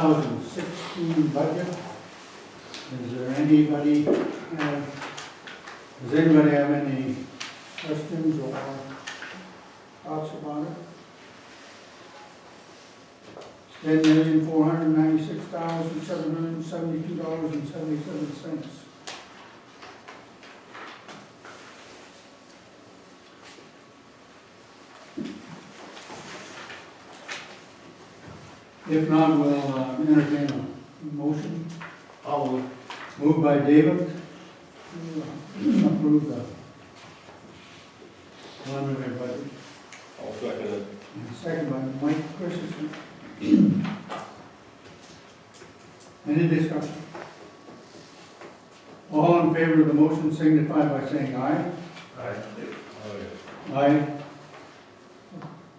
2016 budget. Is there anybody, does anybody have any questions or thoughts about it? $10,496,772.77. If not, we'll entertain a motion. I'll move. Moved by David to approve the preliminary budget. I'll second it. And second by Mike Christensen. Any discussion? All in favor of the motion signify by saying aye. Aye. Aye.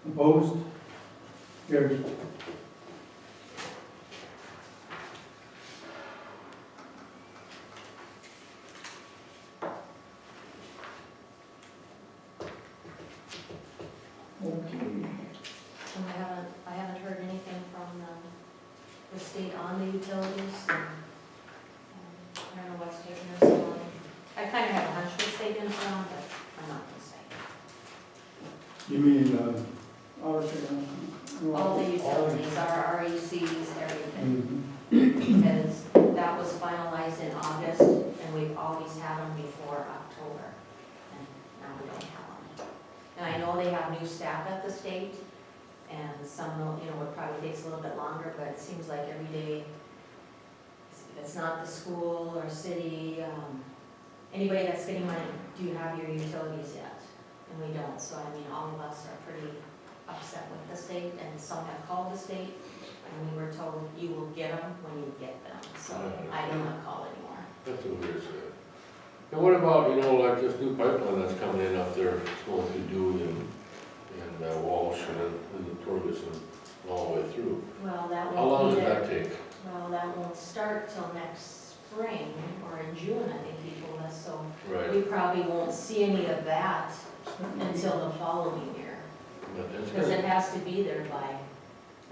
Opposed? Carried. Okay. And I haven't heard anything from the state on the utilities. I don't know what's taking us so long. I kind of have a hunch the state is on, but I'm not gonna say. You mean, All the utilities, our RECs, everything. Mhm. Because that was finalized in August, and we've always had them before October. And now we don't have them. And I know they have new staff at the state, and some, it probably takes a little bit longer, but it seems like every day, if it's not the school or city, anybody that's getting money, do you have your utilities yet? And we don't, so I mean, all of us are pretty upset with the state, and some have called the state, and we were told, you will get them when you get them, so I do not call anymore. That's what we're saying. And what about, like this new pipeline that's coming in up there, it's going through Dewey and Walsh and the Torgus and all the way through? Well, that How long won't does be there, that take? well, that won't start till next spring, or in June, I think he told us, so Right. we probably won't see any of that until the following year, But that's because good. it has to be there by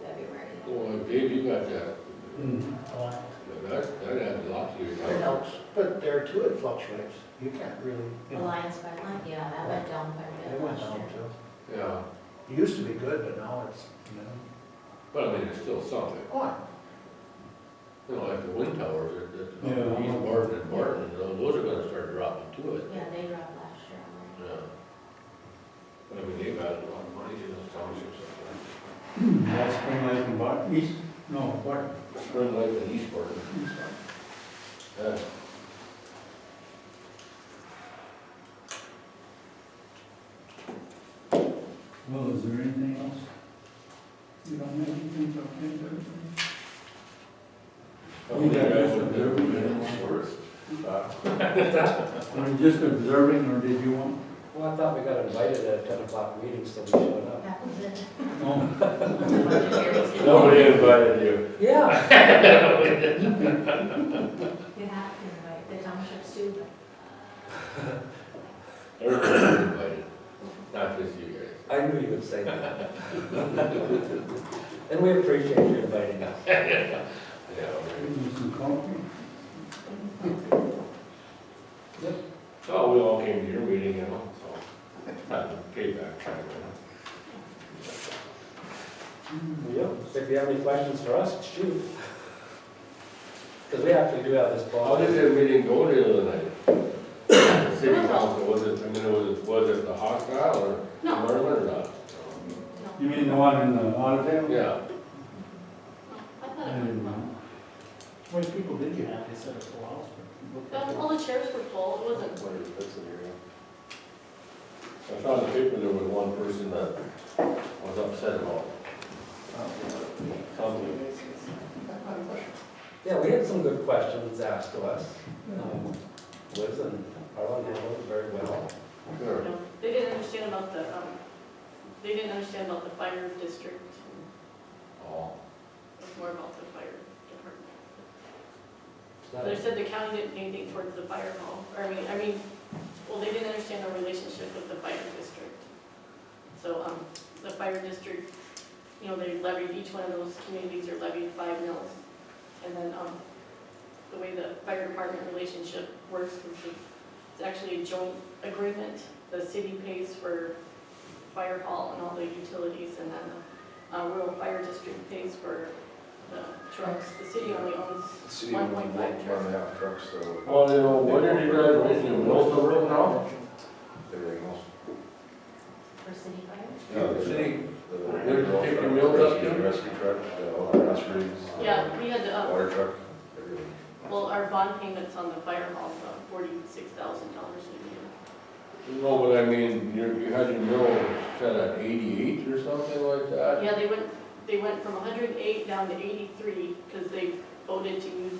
February. Well, Dave, you got that. Mhm. That adds a lot to your It house. helps, but there too it fluctuates. You can't really, Alliance Pipeline, yeah, that went down quite a it bit went last down year. too. Yeah, It used to be good, but now it's, but I mean, it's still something. oh, Like the wind towers, Yeah. East Barton and Barton, those are gonna start dropping too, I think. Yeah, they dropped last year on there. Yeah. But I mean, they've added a lot of money to those townships up That's Spring Lake and East, no, what? there. Spring Lake and East Barton. Yeah. Well, is there anything else? You don't have anything to append to everything? I mean, you guys would never been in the worst. Were you just observing, or did you want? Well, I thought we got invited at 10 o'clock meeting, so we showed up. That was it. No. Nobody invited you. Yeah. You have to invite the townships too, but Everybody invited, not just you guys. I knew you would say that. And we appreciate you inviting us. Yeah. Give me some coffee. So we all came to your meeting, so, not to payback kind of thing. Yeah. If you have any questions for us, shoot. Because we actually do have this How ball. did that meeting go the other night? The city council, was it the hostile or No. Merlin or not? You mean the one in the Otterdale? Yeah, I I thought didn't know. how many people did you have? They said it's full house, but. All the chairs were full, it wasn't, I saw in the paper there was one person that was upset about something. Yeah, we had some good questions asked to us. Liz and Harlan handled it very well. Sure. they didn't understand about the fire district. Oh, It was more about the fire department. It's not- They said the county didn't do anything towards the fire hall, or well, they didn't understand our relationship with the fire district. So, the fire district, they levied, each one of those communities are levied 5 mills relationship works, because it's actually a joint agreement. The city pays for fire hall and all the utilities, and then rural fire district pays for the trucks. The city only owns The city owns 1.5 one and a half trucks, so Well, you know, when did you guys raise your mills over now? everything else. For city fire? Yeah, the city, The Did you take your mills up there? rescue truck, all the gas rigs. Yeah, we had, Water truck, everything. well, our bond payments on the fire hall is about $46,000 a year. no, but I mean, you had your mill set at 88 or something like that? Yeah, they went from 108 down to 83, because they voted to use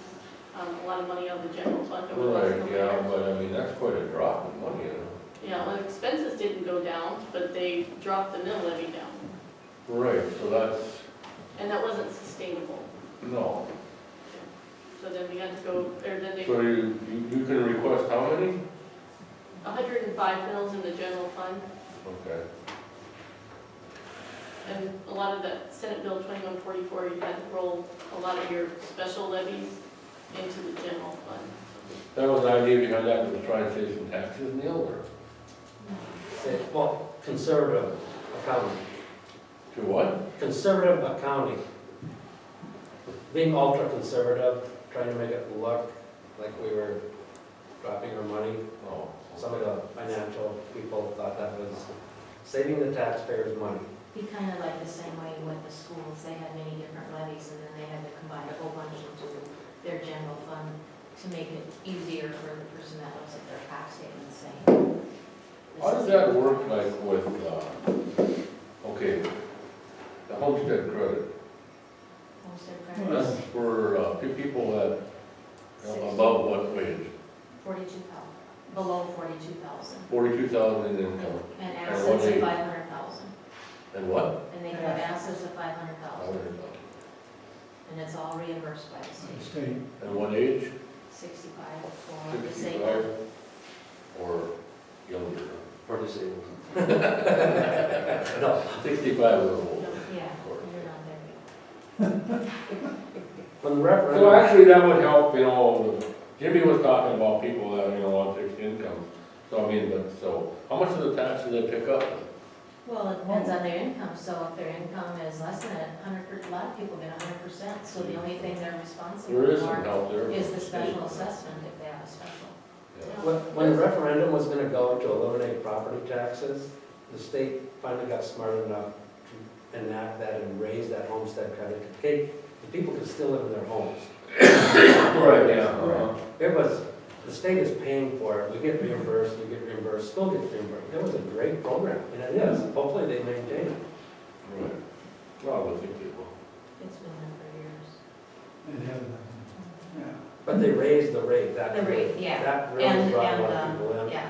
a lot of money out of the general fund over the last Right, couple yeah, years. but I mean, that's quite a drop in money, you know? Yeah, well, expenses didn't go down, but they dropped the mill levy down, Right, so that's, and that wasn't sustainable. no. So then we had to go, or then they, So you can request how many? 105 mills in the general fund, Okay. and a lot of that Senate Bill 2144, you had to roll a lot of your special levies into the general fund. That was the idea behind that, was to try and save some taxes, Neil, or Say, well, conservative accounting, to what? conservative accounting. Being ultra conservative, trying to make it look like we were dropping our money. Oh, Some of the financial people thought that was saving the taxpayers' money. Be kind of like the same way with the schools, they had many different levies, and then they had to combine a whole bunch into their general fund to make it easier for the person that looks at their tax statement saying. How does that work like with, okay, the homestead credit? Homestead Well, credit, That's for people that, above what wage? 42,000, below 42,000, 42,000 in income. and what assets of age? 500,000, And what? and they can have assets of 500,000, 500,000. and it's all reimbursed by the the state, state, And what age? 65 for the state. 65 or younger? For disabled. No, 65 or old. Yeah, Of course. you're not there yet. When the referendum. So actually, that would help, you know, Jimmy was talking about people that, you know, on fixed incomes. So I mean, but, so, how much of the tax do they pick up? Well, it depends on their income, so if their income is less than 100%, a lot of people get 100%, so the only thing they're There responsible is some for help there. is the special assessment if they have a special. Yeah. When the referendum was gonna go to eliminate property taxes, the state finally got smart enough to enact that and raise that homestead credit. Okay, the people could still live in their homes. Right, yeah. It was, the state is paying for it, we get reimbursed, school gets reimbursed. It was a great program, and it is, hopefully they maintain it. Right. Well, I think people. It's been there for years. it had, yeah. But they raised the rate, that. The rate, yeah. That really And, brought a lot of people in. yeah,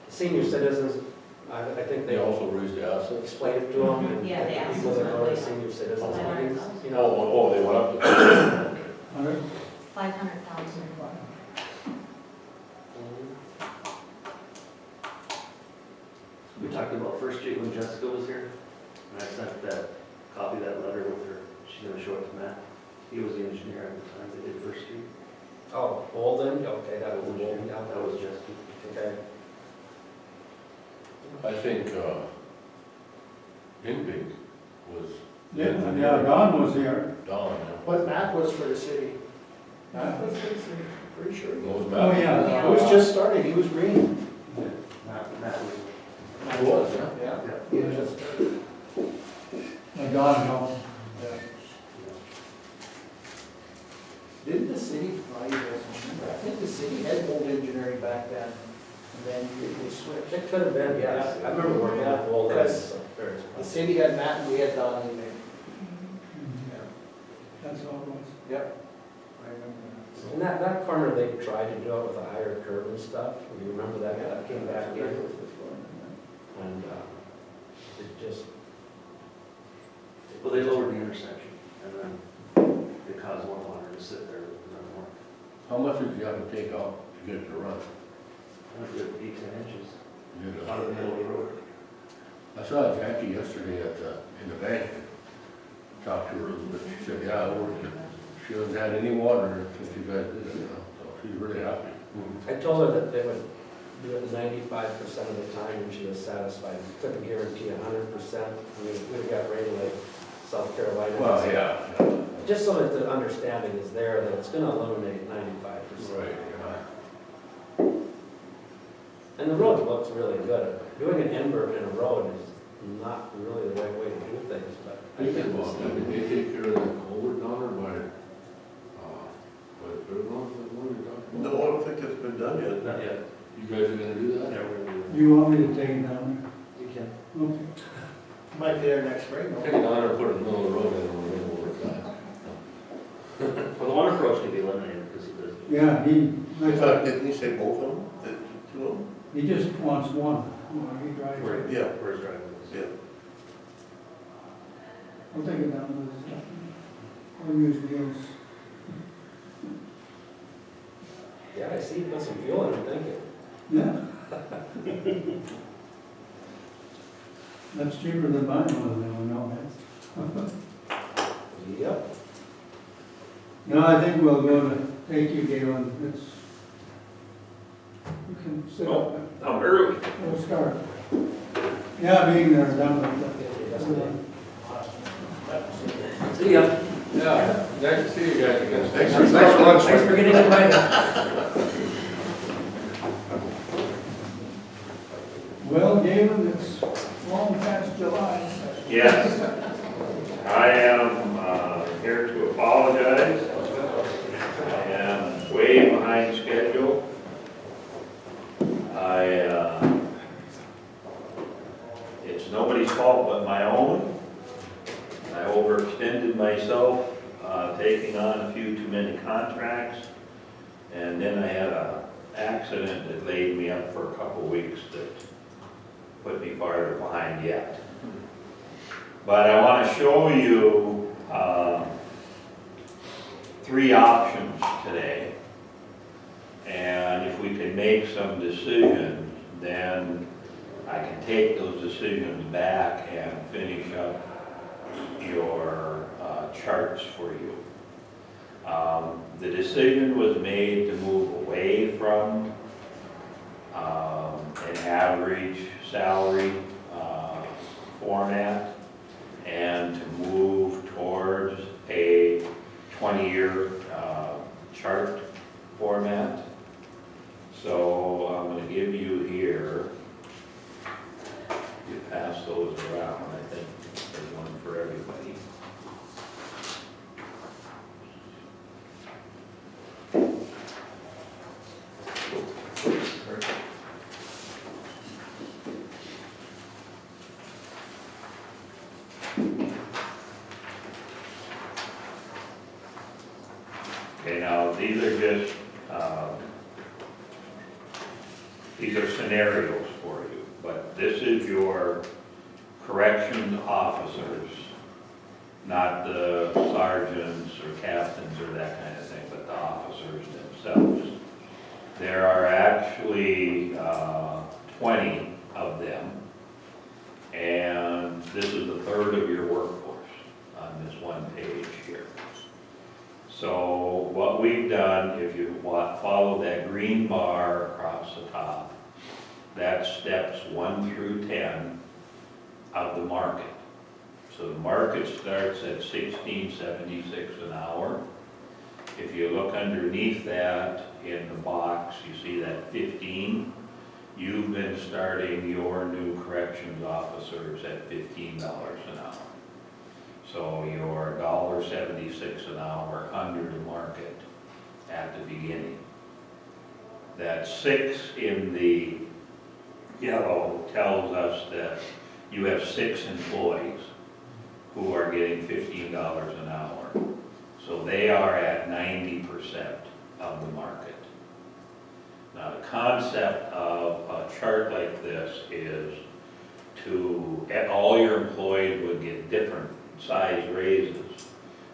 Senior citizens, I think They they also raised the assets. explained it to them, and Yeah, the people that go to assets senior citizens went way up. meetings, you Oh, know. oh, they went up to. 100? 500,000. We talked about First Street when Jessica was here, and I sent that, copy of that letter with her, she's gonna show it to Matt. He was the engineer at the time they did First Street. Oh, Bolden, okay, that was Bolden, yeah, That was Jessica. okay. I think, Inbig was. Yeah, Don was here. Don, But Matt was for the city. Huh? Matt was for the city, pretty sure. yeah. Was Oh, Matt? yeah. He was just started, he was green. Matt was. He was, yeah. Yeah. Yeah. He was just started. Don helped. Didn't the city buy you guys? I think the city had old engineering back then, and then they switched. It could have been, yes. I remember working with Bolden. Because Various The city had Matt and we had Don in there. That's all it was. Yep. I remember that. In that corner, they tried to do it with a higher curve and stuff. You remember that, that came back in, and it just. Well, they lowered the intersection, and then it caused more water to sit there and run more. How much did you have to take out to get it to run? I went to 8 to 10 inches You did, out of the middle of the road. I saw Jackie yesterday in the bank, talked to her a little bit, she said, yeah, she hasn't had any water since you guys did it, you know, so she's really happy. I told her that they would do it 95% of the time and she was satisfied. Couldn't guarantee 100%. I mean, if we got rated like South Carolina. Well, yeah. Just so that the understanding is there that it's gonna eliminate 95%. Right, yeah. And the road looks really good. Doing an invert in a road is not really the right way to do things, but I Think think about that, did they take care of that culvert down there by the fairgrounds, that one you're talking No, about? I don't think it's been done yet. Not yet. You guys are gonna do that? Yeah, we're gonna do You want me to take it down it. You can. there? Okay. Might be there next spring, Take it down there, put it in the middle of the road, and we're gonna work that. Well, the one approach can be eliminated because of the. Yeah, In fact, didn't he say both of them? Two of them? he just wants one, he drives Where, it. Yeah. where his driveway is. Yeah. I'll take it down this afternoon. I'll use Neil's. yeah, I see you put some fuel in it, thank you. Yeah. That's cheaper than buying one of them, no, that's. Yep. No, I think we'll go to, thank you, Galen, it's, you can sit up. I'm early. We'll start. Yeah, being there, done with See ya. Yeah, nice to see you guys again. Thanks for lunch. Thanks for getting invited. Well, Galen, it's long past July. Yes, I am here to apologize. I am way behind schedule. It's nobody's fault but my own. I overextended myself, taking on a few too many contracts. And then I had an accident that laid me up for a couple weeks that put me farther behind yet. But I want to show you 3 options today. And if we can make some decisions, then I can take those decisions back and finish up your charts for you. The decision was made to move away from an average salary format and to move towards a 20-year chart format. So I'm going to give you here, you pass those around, I think there's one for everybody. Okay, now these are just, these are scenarios for you, but this is your corrections officers, not the sergeants or captains or that kind of thing, but the officers themselves. There are actually 20 of them, and this is a third of your workforce on this one page here. So what we've done, if you follow that green bar across the top, that's steps 1 through 10 of the market. So the market starts at $16.76 an hour. If you look underneath that in the box, you see that 15. You've been starting your new corrections officers at $15 an hour. So you're $1.76 an hour under the market at the beginning. That 6 in the yellow tells us that you have 6 employees who are getting $15 an hour. So they are at 90% of the market. Now the concept of a chart like this is all your employees would get different size raises.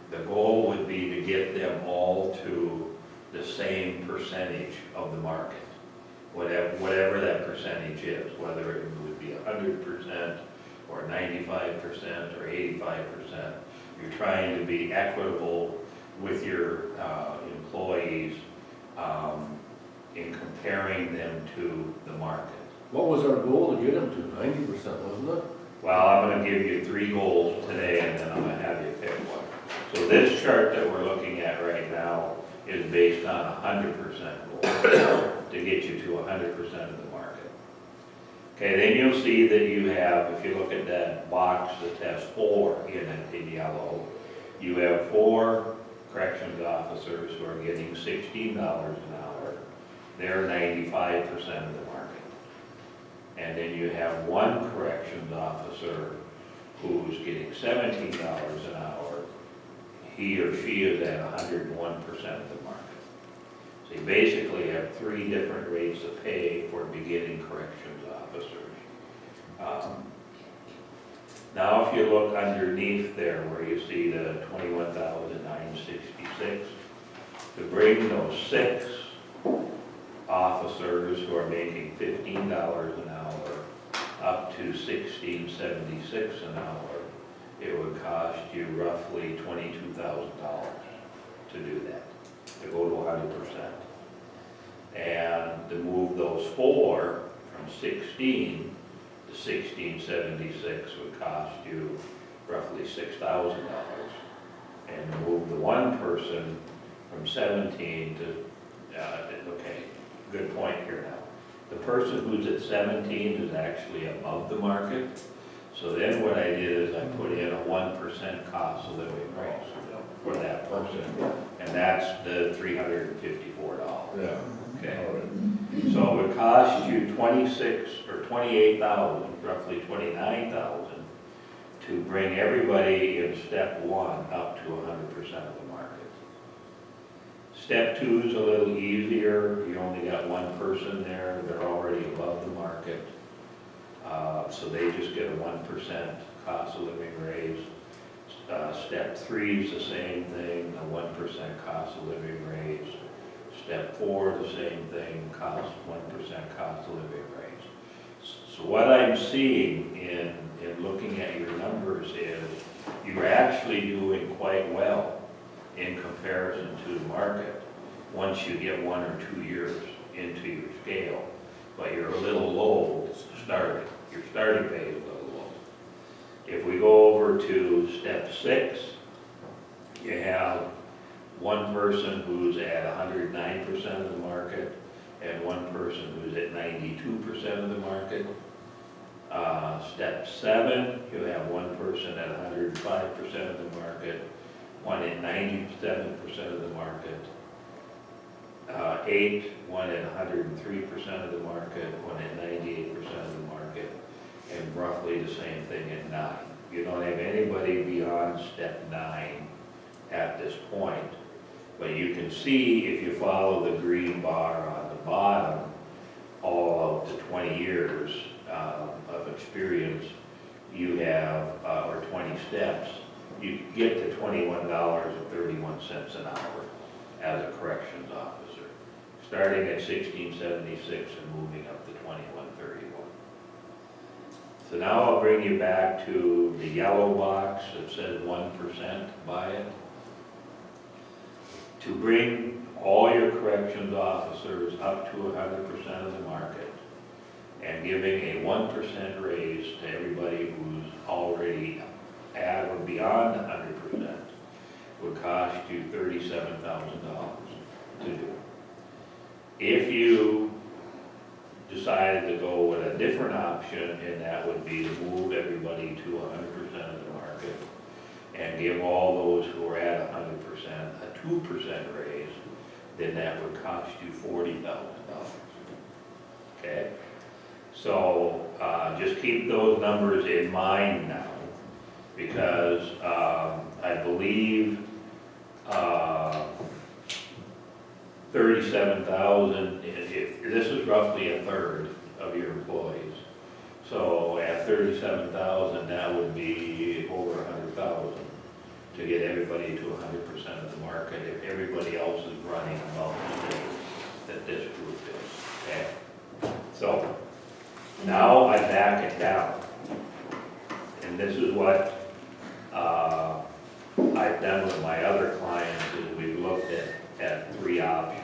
The goal would be to get them all to the same percentage of the market, whatever that percentage is, whether it would be 100% or 95% or 85%. You're trying to be equitable with your employees in comparing them to the market. What was our goal to get them to? 90%, wasn't it? Well, I'm gonna give you 3 goals today, and then I'm gonna have you pick one. So this chart that we're looking at right now is based on 100% goal, to get you to 100% of the market. Okay, then you'll see that you have, if you look at that box that has 4 in it in yellow, you have 4 corrections officers who are getting $16 an hour. They're 95% of the market. And then you have 1 corrections officer who's getting $17 an hour. He or she is at 101% of the market. So you basically have 3 different rates of pay for beginning corrections officers. Now, if you look underneath there where you see the 21,966, to bring those 6 officers who are making $15 an hour up to $16.76 an hour, it would cost you roughly $22,000 to do that, to go to 100%. And to move those 4 from 16 to 16.76 would cost you roughly $6,000. And to move the 1 person from 17 to, okay, good point here now. The person who's at 17 is actually above the market. So then what I did is I put in a 1% cost of living raise for that person. And that's the $354. Yeah. Okay, so it would cost you 28,000, roughly 29,000, to bring everybody in step 1 up to 100% of the market. Step 2 is a little easier. You only got 1 person there. They're already above the market. So they just get a 1% cost of living raise. Step 3 is the same thing, a 1% cost of living raise. Step 4, the same thing, 1% cost of living raise. So what I'm seeing in looking at your numbers is you're actually doing quite well in comparison to the market once you get 1 or 2 years into your scale. But you're a little low starting. Your starting pay is a little low. If we go over to step 6, you have 1 person who's at 109% of the market and 1 person who's at 92% of the market. Step 7, you have 1 person at 105% of the market, 1 at 97% of the market. 8, 1 at 103% of the market, 1 at 98% of the market, and roughly the same thing at 9. You don't have anybody beyond step 9 at this point. But you can see, if you follow the green bar on the bottom, all of the 20 years of experience you have, or 20 steps, you get to $21.31 an hour as a corrections officer, starting at $16.76 and moving up to $21.31. So now I'll bring you back to the yellow box that says 1% by it. To bring all your corrections officers up to 100% of the market and giving a 1% raise to everybody who's already at or beyond 100% would cost you $37,000 to do. If you decided to go with a different option, and that would be to move everybody to 100% of the market and give all those who are at 100% a 2% raise, then that would cost you $40,000. Okay? So just keep those numbers in mind now, because I believe 37,000, this is roughly a third of your employees. So at 37,000, that would be over 100,000 to get everybody to 100% of the market if everybody else is running about the rate that this group is. Okay? So now I back it down. And this is what I've done with my other clients, is we've looked at 3 options.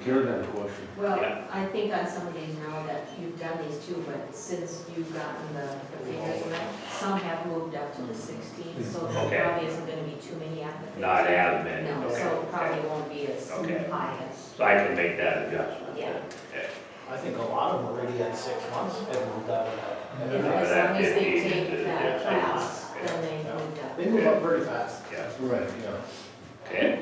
Karen had a question. Well, Yeah. I think on some of these now that you've done these too, but since you've gotten the figures, of it, some have moved up to the 16, so there Okay. probably isn't gonna be too many applicants. Not as many, No, okay. so it probably won't be as Okay. high as, So I can make that adjustment. Yeah. Okay. I think a lot of them already at 6 months have moved out of that. if, Yeah. as long as they 15 take to that 15. class, then they Yeah. moved up. They move up very fast. Yeah, Right, yeah. okay.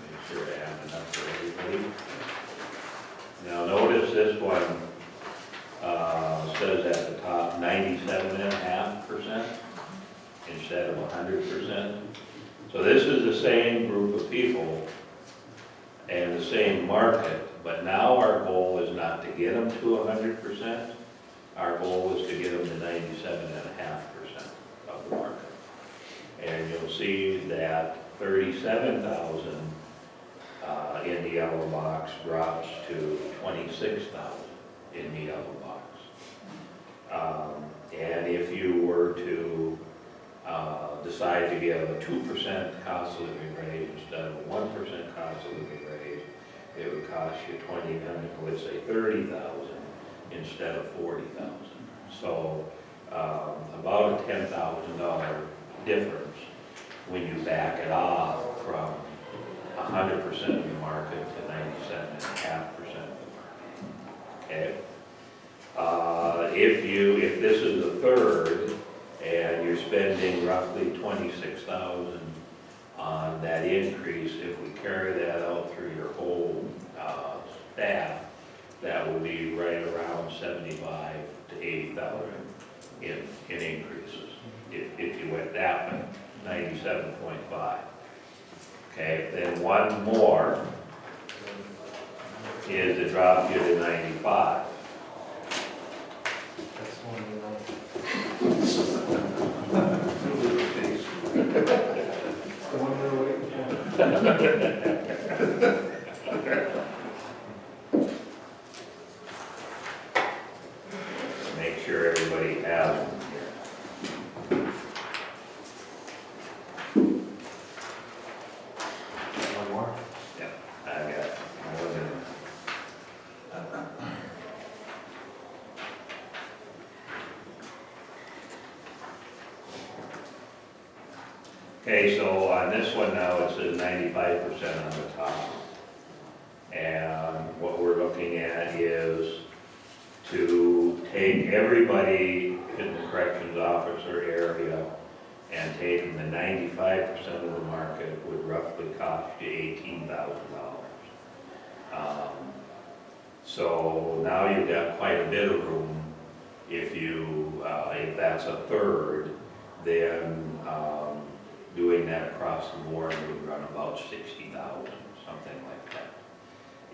Make sure I have enough for everybody. Now, notice this one, says at the top 97.5% instead of 100%. So this is the same group of people and the same market, but now our goal is not to get them to 100%. Our goal is to get them to 97.5% of the market. And you'll see that 37,000 in the yellow box drops to 26,000 in the yellow box. And if you were to decide to give a 2% cost of living raise instead of a 1% cost of living raise, it would cost you 30,000 instead of 40,000. So about a $10,000 difference when you back it off from 100% of the market to 97.5% of the market. Okay. If this is a third and you're spending roughly 26,000 on that increase, if we carry that out through your whole staff, that will be right around 75 to 80,000 in increases. If you went that way, 97.5. Okay, then one more is to drop you to 95. That's one you know. The one we were waiting for. Make sure everybody has them here. One more. Yeah, I got more than. Okay, so on this one now, it says 95% on the top. And what we're looking at is to take everybody in the corrections officer area and take them to 95% of the market would roughly cost you $18,000. So now you've got quite a bit of room. If that's a third, then doing that across the board would run about 60,000, something like that.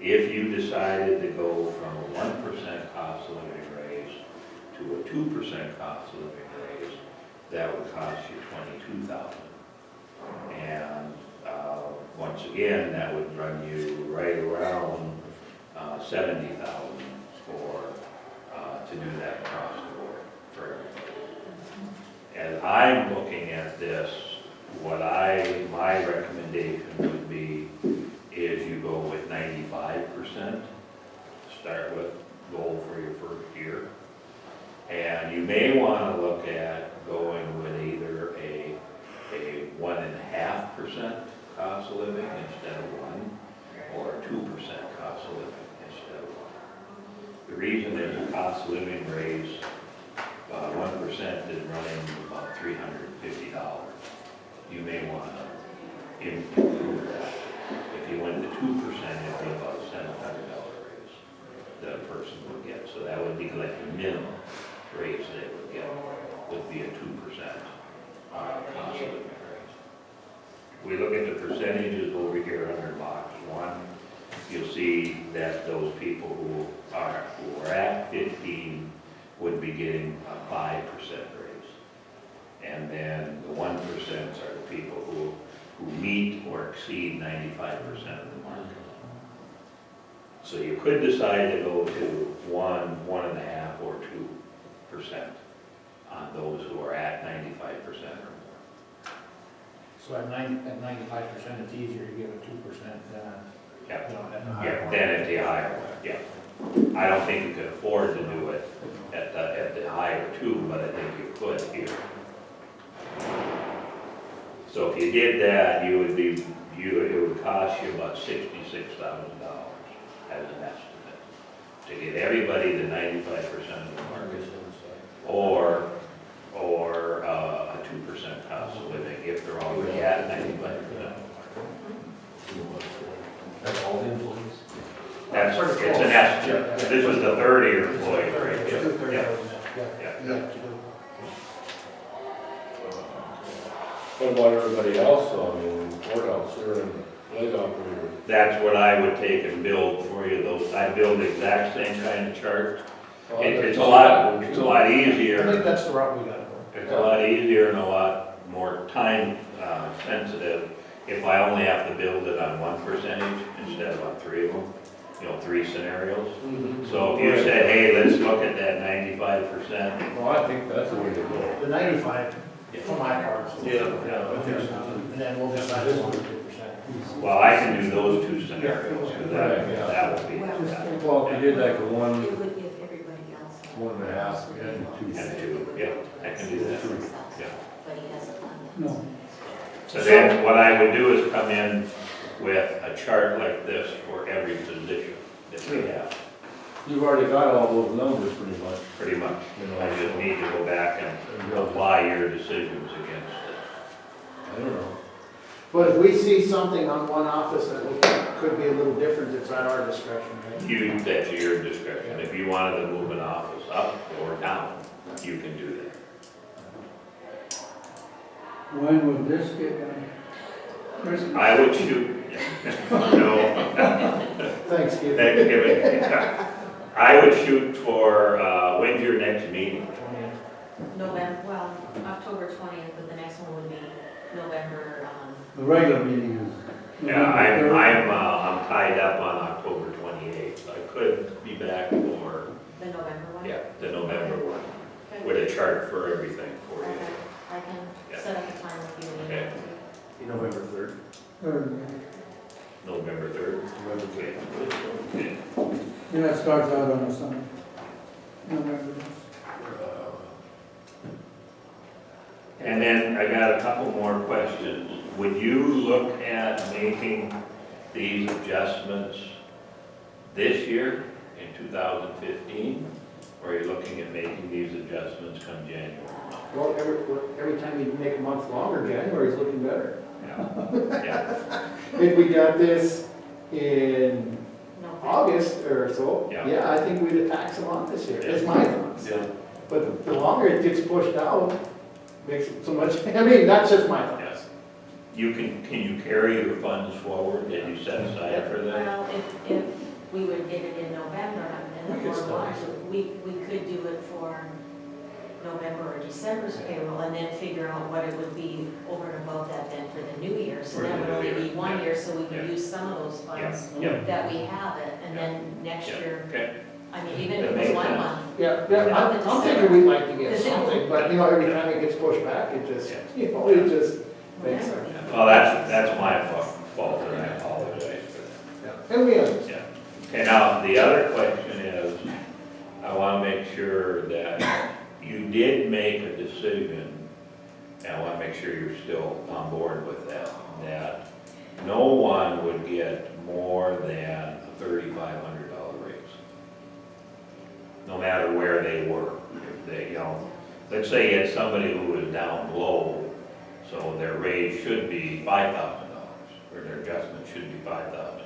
If you decided to go from a 1% cost of living raise to a 2% cost of living raise, that would cost you 22,000. And once again, that would run you right around 70,000 to do that across the board for everybody. As I'm looking at this, my recommendation would be is you go with 95%, start with, goal for your first year. And you may want to look at going with either a 1.5% cost of living instead of 1, or a 2% cost of living instead of 1. The reason is the cost of living raise, 1% is running about $350. You may want to improve that. If you went to 2%, it'd be about a $700 raise that a person would get. So that would be like the minimum raise they would get, would be a 2% cost of living raise. We look at the percentages over here under box 1. You'll see that those people who are at 15 would be getting a 5% raise. And then the 1% are the people who meet or exceed 95% of the market. So you could decide to go to 1, 1.5, or 2%. So at 95%, it's easier to give a 2% than, Yeah. you know, at the higher Yeah, one. then at the higher one, yeah. I don't think you could afford to do it at the higher two, but I think you could here. So if you did that, it would cost you about $66,000 as an estimate to get everybody to 95% of the market, or a 2% cost of living if they're already at 95%. That's all the employees? That's, it's an estimate. This is the 30 employee right here. Two-thirds Yeah. of them, Yeah. yeah. What about everybody else, I mean, courthouse here and leg operator? That's what I would take and build for you, those, I build the exact same kind of chart. It's a lot I think easier, that's the route we gotta go. it's a lot easier and a lot more time sensitive if I only have to build it on one percentage instead of on three of them, you know, 3 scenarios. So if you said, hey, let's look at that 95%, Well, I think that's the way to go. The 95, for my part. Yeah, I think so. And then we'll get back to 100%. well, I can do those 2 scenarios, because that will be, Well, if you did like a one, It would give everybody else. 1.5, and 2. and 2, yeah, I can do that, yeah. But he hasn't done that. No. So then what I would do is come in with a chart like this for every position that we have, You've already got all those numbers pretty much. pretty much. You know, I just need to go back and apply your decisions against it. I don't know. But if we see something on one office that could be a little different, it's at our discretion, right? That's your discretion. If you wanted to move an office up or down, you can do that. When would this get done? Christmas? I would shoot, no, Thanksgiving. Thanksgiving. I would shoot for, when's your next meeting? November, well, October 20th, but the next one would be November, The regular meeting is. Yeah, November I'm tied up on October 28th. I could be back for, the November one? yeah, the November one, Okay. with a chart for everything for you. Okay, I can Yeah. set up a time with you. and Okay. November 3rd. 3rd. November 3rd? Okay. Okay. Yeah, it starts out on a Sunday. November. And then I got a couple more questions. Would you look at making these adjustments this year in 2015? Or are you looking at making these adjustments come January? Well, every time you make a month longer, January's looking better. Yeah. Yeah. If we got this in November. August or so, Yeah. yeah, I think we'd attack some on this year, it's my thoughts. Yeah. But the longer it gets pushed out, makes it so much, I mean, that's just my thoughts. Yes. Can you carry your funds forward that you set aside for that? Well, if we would get it in November, We and could then still more, do we could do it for November or December's payroll, and then figure out what it would be over and above that then for the new year. So For that the would new only year, be 1 yeah. year, so we Yeah. could use some of those funds Yeah. that we have it, and Yeah. then next Yeah. year, Okay. I mean, even if That it was makes 1 sense. month. Yeah, I'm thinking we'd like to get Because it- something, but you know, every time it gets pushed back, it just, Yeah. you know, it just makes sense. Well, that's my fault, and I apologize for that. Yeah. And we understand. Yeah. Okay, now, the other question is, I want to make sure that you did make a decision, and I want to make sure you're still on board with that, that no one would get more than a $3,500 raise. No matter where they were. If they, you know, let's say it's somebody who was down low, so their raise should be $5,000, or their adjustment should be $5,000.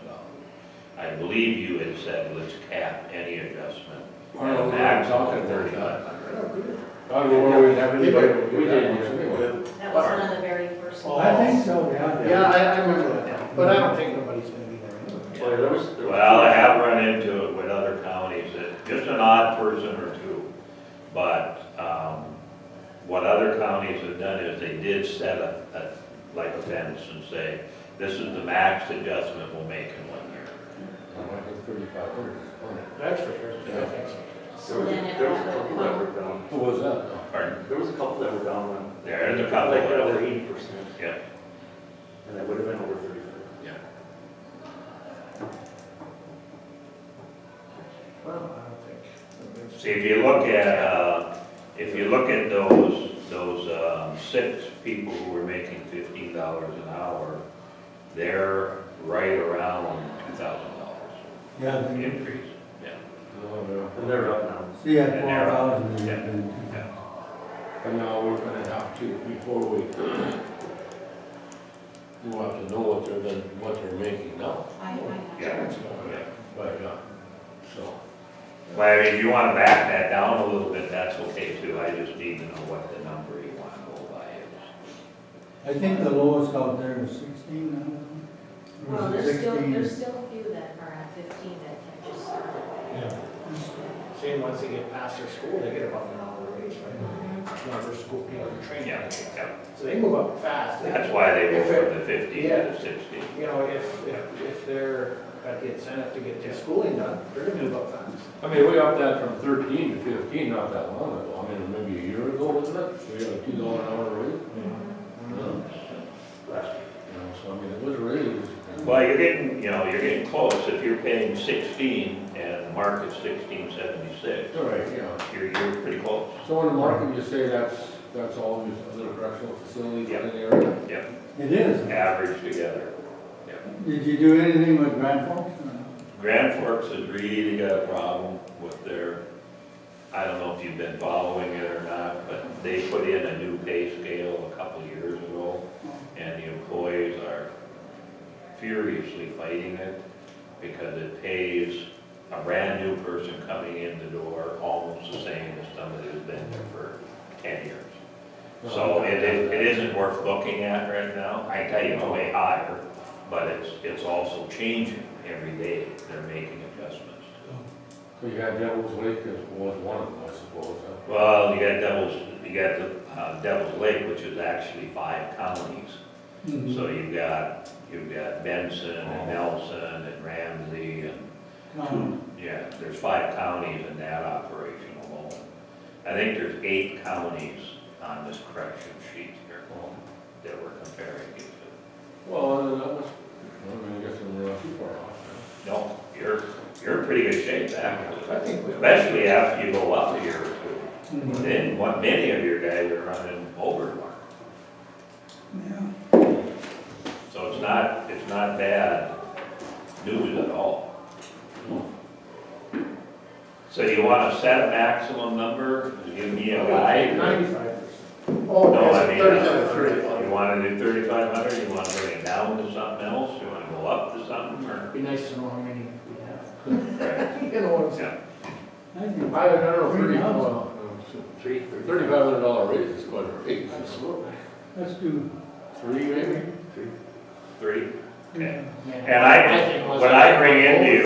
I believe you had said, let's cap any adjustment I at don't a know, maximum of talking about 3,500. I don't know where we have anybody. We did, anyway. That was one of the very first ones. I think so, yeah. Yeah, I remember that, but I don't think nobody's gonna be there anyway. Well, there was. Well, I have run into it with other counties, that just an odd person or two, but what other counties have done is they did set like a fence and say, this is the max adjustment we'll make in 1 year. I think 3,500 is plenty. That's for sure. Yeah. So then if There was a that would couple that come, were down. What was that? Pardon? There was a couple that were down on. There's a couple Like that- over 80%. Yeah. And that would have been over 35. Well, I don't think. See, if you look at those 6 people who were making $15 an hour, they're right around $2,000 Yeah, then, increase. And they're up now. see, at And they're up. 4,000, Yeah. then, And now we're gonna have to, before we'll have to know what they're making now. Yeah. But, so, Well, I mean, if you wanna back that down a little bit, that's okay too, I just need to know what the number you wanna go by is. I think the lowest out there is 16 now. Or Well, is it there's 16? still a few that are at 15 that can just start. Saying once they get past their school, they get about an hour raise, right? Not their school, you know, their training. Yeah, yeah. So they move up fast. That's why they go If from it- the 50 to yeah. the 60. You know, if they're got the incentive to get their schooling done, they're gonna move up fast. I mean, we upped that from 13 to 15 not that long ago, I mean, maybe a year ago, wasn't it? We got a $2 an hour raise. Last year. You know, so I mean, it was a raise. Well, you're getting close, if you're paying 16 and the market's 16.76, All right, yeah. you're pretty close. So in the market, you say that's all these other correctional facilities Yeah. in the area? Yep, It is. average together. Did you do anything with Grand Forks? Grand Forks has really got a problem with their, I don't know if you've been following it or not, but they put in a new pay scale a couple of years ago, and the employees are furiously fighting it because it pays a brand new person coming in the door almost the same as somebody who's been there for 10 years. So it isn't worth looking at right now. I tell you, it's way higher, but it's also changing every day. They're making adjustments. So you had Devil's Lake as was one of them, I suppose, huh? Well, you got the Devil's Lake, which is actually 5 counties. Mhm. So you've got Benson and Nelson and Ramsey and there's 5 counties in that operation alone. I think there's 8 counties on this correction sheet here that we're comparing it to. Well, that must, I mean, I guess we're not too far off. No, you're in pretty good shape actually, I think we. especially after you go up a year or 2. Mhm. Then many of your guys are running over the mark. Yeah. So it's not bad news at all. So you want to set a maximum number, give me a guide? 95%. No, I mean, 35. you want to do 3,500, you want to bring it down to something else, you want to go up to something, or? Be nice to know how many we have. You know what I'm saying? Yeah. I think I don't know, Three houses. well, $3,500 raise is quite a raise. Absolutely. let's do 3 maybe? 3? three. And when I bring into you